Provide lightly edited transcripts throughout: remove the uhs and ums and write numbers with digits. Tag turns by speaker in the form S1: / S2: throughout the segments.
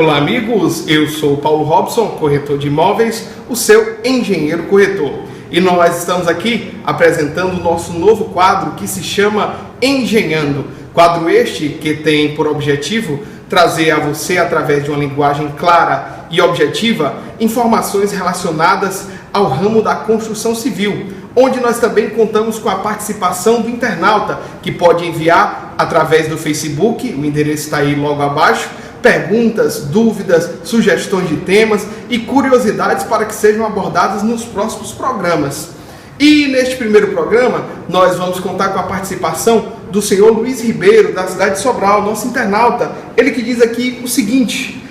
S1: Olá amigos, eu sou Paulo Robson, corretor de imóveis, o seu engenheiro corretor. E nós estamos aqui apresentando o nosso novo quadro que se chama Engenhando. Quadro este que tem por objetivo trazer a você, através de uma linguagem clara e objetiva, informações relacionadas ao ramo da construção civil, onde nós também contamos com a participação do internauta, que pode enviar através do Facebook, o endereço está aí logo abaixo, perguntas, dúvidas, sugestões de temas e curiosidades para que sejam abordadas nos próximos programas. E neste primeiro programa, nós vamos contar com a participação do senhor Luiz Ribeiro, da cidade de Sobral, nosso internauta. Ele que diz aqui o seguinte: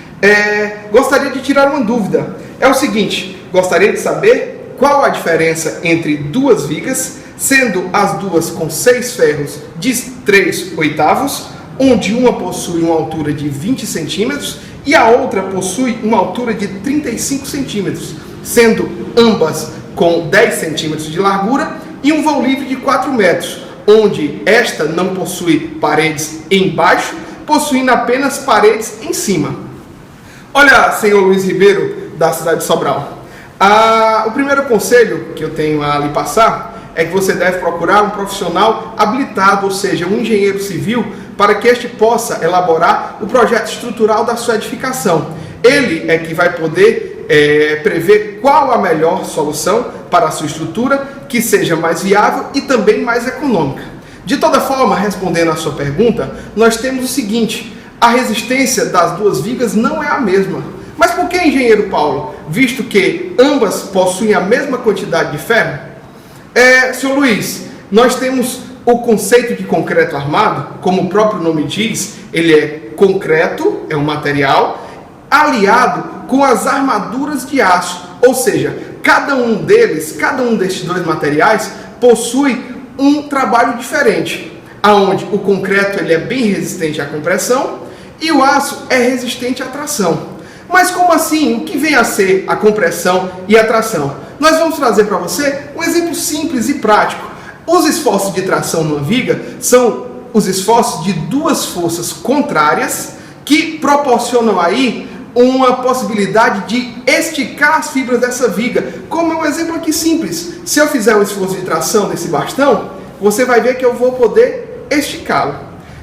S1: gostaria de tirar uma dúvida. É o seguinte, gostaria de saber qual a diferença entre duas vigas, sendo as duas com 6 ferros de 3/8, onde uma possui uma altura de 20 centímetros e a outra possui uma altura de 35 centímetros, sendo ambas com 10 centímetros de largura e um vão livre de 4 metros, onde esta não possui paredes embaixo, possuindo apenas paredes em cima. Olha, senhor Luiz Ribeiro, da cidade de Sobral, o primeiro conselho que eu tenho a lhe passar é que você deve procurar um profissional habilitado, ou seja, um engenheiro civil, para que este possa elaborar o projeto estrutural da sua edificação. Ele é que vai poder prever qual a melhor solução para a sua estrutura, que seja mais viável e também mais econômica. De toda forma, respondendo à sua pergunta, nós temos o seguinte: a resistência das duas vigas não é a mesma. Mas por que, engenheiro Paulo? Visto que ambas possuem a mesma quantidade de ferro? Senhor Luiz, nós temos o conceito de concreto armado, como o próprio nome diz, ele é concreto, é um material, aliado com as armaduras de aço, ou seja, cada um destes dois materiais possui um trabalho diferente, aonde o concreto ele é bem resistente à compressão e o aço é resistente à tração. Mas como assim? O que vem a ser a compressão e a tração? Nós vamos trazer para você um exemplo simples e prático. Os esforços de tração numa viga são os esforços de duas forças contrárias que proporcionam aí uma possibilidade de esticar as fibras dessa viga. Como é um exemplo aqui simples. Se eu fizer um esforço de tração nesse bastão, você vai ver que eu vou poder esticá-lo.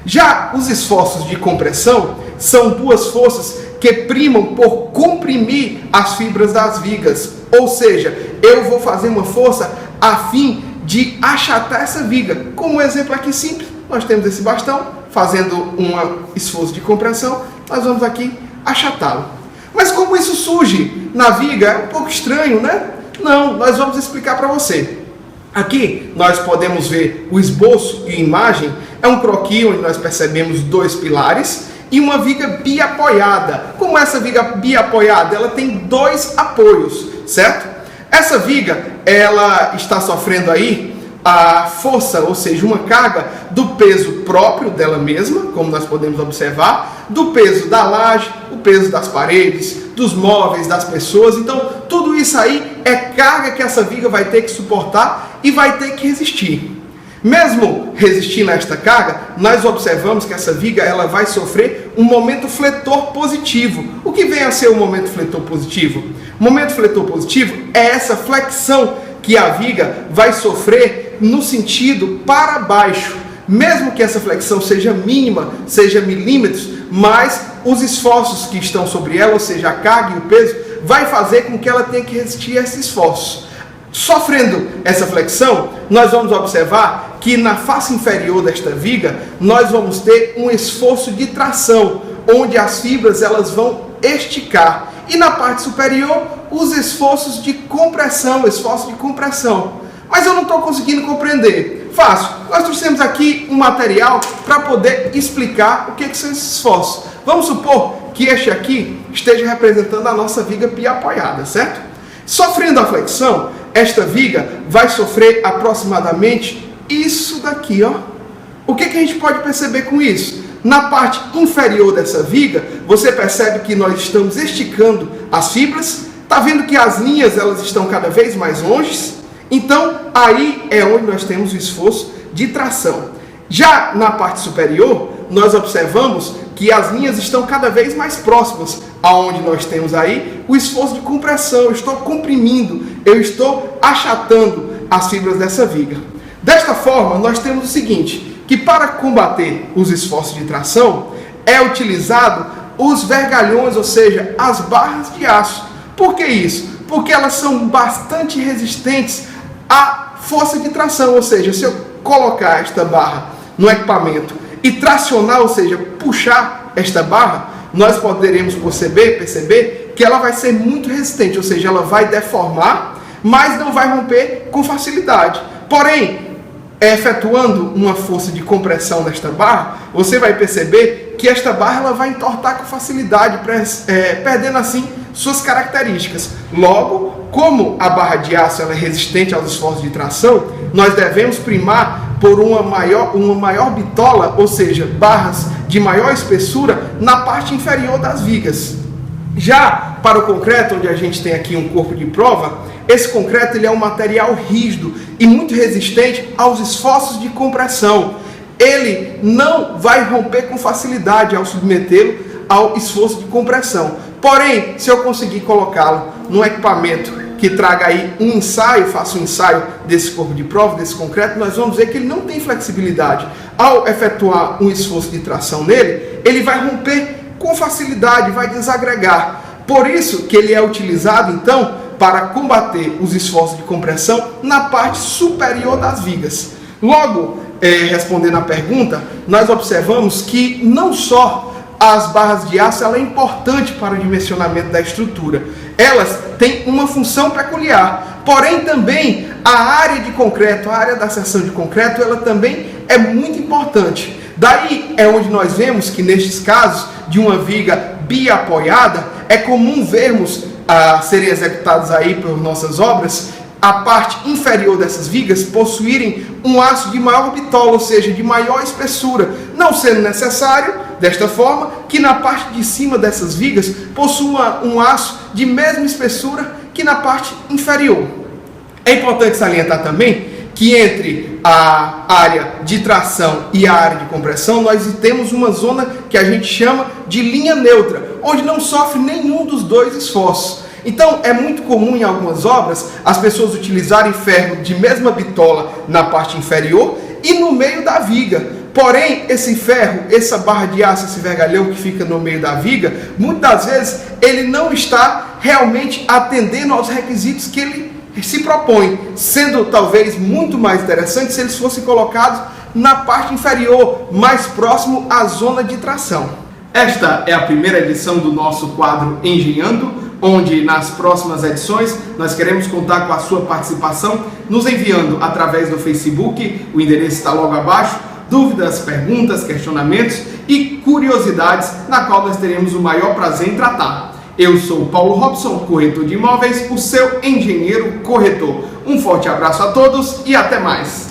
S1: Já os esforços de compressão são duas forças que primam por comprimir as fibras das vigas. Ou seja, eu vou fazer uma força a fim de achatar essa viga. Como um exemplo aqui simples, nós temos esse bastão, fazendo um esforço de compressão, nós vamos aqui achatá-lo. Mas como isso surge na viga? É um pouco estranho, né? Não, nós vamos explicar para você. Aqui nós podemos ver o esboço e a imagem. É um croquis onde nós percebemos 2 pilares e uma viga biapoiada. Como essa viga biapoiada? Ela tem 2 apoios, certo? Essa viga, ela está sofrendo aí a força, ou seja, uma carga do peso próprio dela mesma, como nós podemos observar, do peso da laje, o peso das paredes, dos móveis, das pessoas. Então, tudo isso aí é carga que essa viga vai ter que suportar e vai ter que resistir. Mesmo resistindo a esta carga, nós observamos que essa viga ela vai sofrer um momento fletor positivo. O que vem a ser o momento fletor positivo? O momento fletor positivo é essa flexão que a viga vai sofrer no sentido para baixo. Mesmo que essa flexão seja mínima, seja milímetros, mas os esforços que estão sobre ela, ou seja, a carga e o peso, vai fazer com que ela tenha que resistir a esses esforços. Sofrendo essa flexão, nós vamos observar que na face inferior desta viga, nós vamos ter um esforço de tração, onde as fibras elas vão esticar. E na parte superior, os esforços de compressão, Mas eu não estou conseguindo compreender. Fácil, nós trouxemos aqui um material para poder explicar o que são esses esforços. Vamos supor que este aqui esteja representando a nossa viga biapoiada, certo? Sofrendo a flexão, esta viga vai sofrer aproximadamente isso daqui, ó. O que a gente pode perceber com isso? Na parte inferior dessa viga, você percebe que nós estamos esticando as fibras. Está vendo que as linhas elas estão cada vez mais longe? Então, aí é onde nós temos o esforço de tração. Já na parte superior, nós observamos que as linhas estão cada vez mais próximas, aonde nós temos aí o esforço de compressão. Eu estou comprimindo, eu estou achatando as fibras dessa viga. Desta forma, nós temos o seguinte, que para combater os esforços de tração, é utilizado os vergalhões, ou seja, as barras de aço. Por que isso? Porque elas são bastante resistentes à força de tração, ou seja, se eu colocar esta barra no equipamento e tracionar, ou seja, puxar esta barra, nós poderemos perceber que ela vai ser muito resistente, ou seja, ela vai deformar, mas não vai romper com facilidade. Porém, efetuando uma força de compressão nesta barra, você vai perceber que esta barra ela vai entortar com facilidade, perdendo assim suas características. Logo, como a barra de aço ela é resistente aos esforços de tração, nós devemos primar por uma maior bitola, ou seja, barras de maior espessura na parte inferior das vigas. Já para o concreto, onde a gente tem aqui um corpo de prova, esse concreto ele é um material rígido e muito resistente aos esforços de compressão. Ele não vai romper com facilidade ao submetê-lo ao esforço de compressão. Porém, se eu conseguir colocá-lo num equipamento que traga aí um ensaio, faça um ensaio desse corpo de prova, desse concreto, nós vamos ver que ele não tem flexibilidade. Ao efetuar um esforço de tração nele, ele vai romper com facilidade, vai desagregar. Por isso que ele é utilizado, então, para combater os esforços de compressão na parte superior das vigas. Logo, respondendo à pergunta, nós observamos que não só as barras de aço ela é importante para o dimensionamento da estrutura. Elas têm uma função peculiar, porém também a área de concreto, a área da seção de concreto, ela também é muito importante. Daí é onde nós vemos que nestes casos de uma viga biapoiada, é comum vermos serem executados aí por nossas obras, a parte inferior dessas vigas possuírem um aço de maior bitola, ou seja, de maior espessura, não sendo necessário, desta forma, que na parte de cima dessas vigas possua um aço de mesma espessura que na parte inferior. É importante salientar também que entre a área de tração e a área de compressão, nós temos uma zona que a gente chama de linha neutra, onde não sofre nenhum dos dois esforços. Então, é muito comum em algumas obras as pessoas utilizarem ferro de mesma bitola na parte inferior e no meio da viga. Porém, esse ferro, essa barra de aço, esse vergalhão que fica no meio da viga, muitas vezes ele não está realmente atendendo aos requisitos que ele se propõe, sendo talvez muito mais interessante se eles fossem colocados na parte inferior, mais próximo à zona de tração. Esta é a primeira edição do nosso quadro Engenhando, onde nas próximas edições nós queremos contar com a sua participação, nos enviando através do Facebook, o endereço está logo abaixo, dúvidas, perguntas, questionamentos e curiosidades, na qual nós teremos o maior prazer em tratar. Eu sou Paulo Robson, corretor de imóveis, o seu engenheiro corretor. Um forte abraço a todos e até mais!